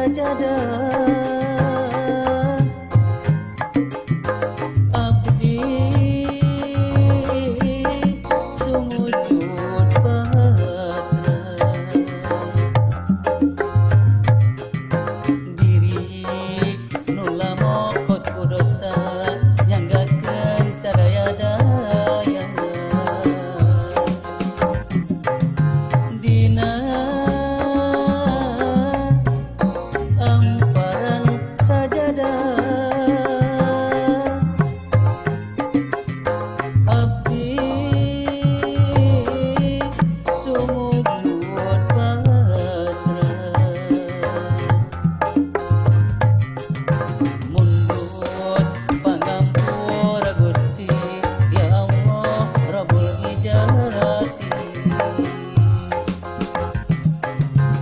sajadah abdi sumujud pasrah diri nu lamokot ku dosa nyanggakeun sadaya daya dina amparan sajadah abdi sumujud pasrah mundut pangampura Gusti ya Allah Rabbul Ijazati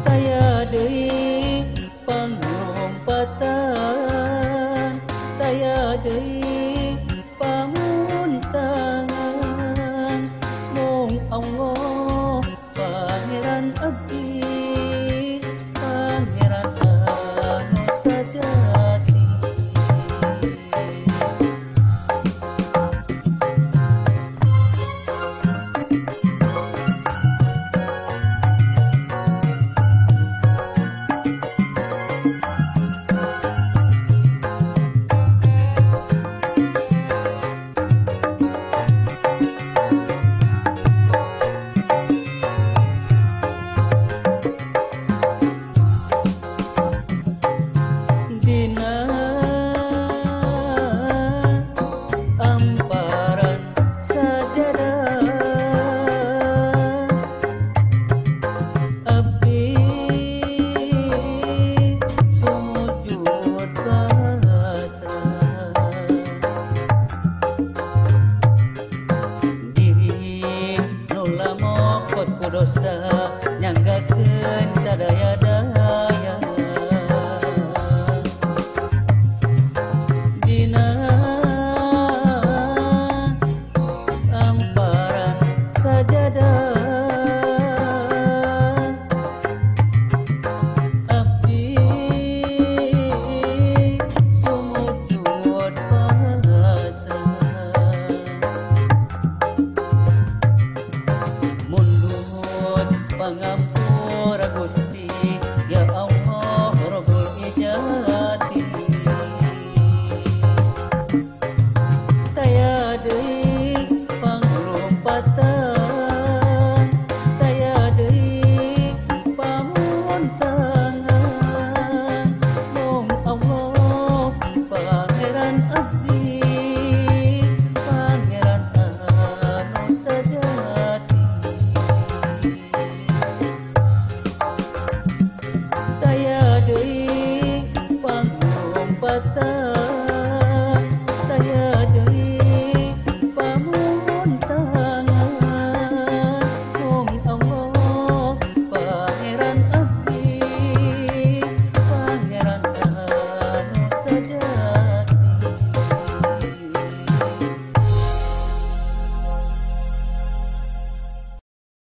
saya deui panglompatan saya deui pamuntangan mung Allah pangeran abdi pangeran anu sajati dina amparan sajadah abdi sumujud pasrah diri nu lamokot ku dosa nyanggakeun sadaya daya dina amparan sajadah abdi sumujud pasrah mundut pangampura Gusti ya Allah Rabbul Ijazati saya deui panglompatan saya deui pamuntangan mung Allah pangeran abdi pangeran anu sajati saya deui panglompatan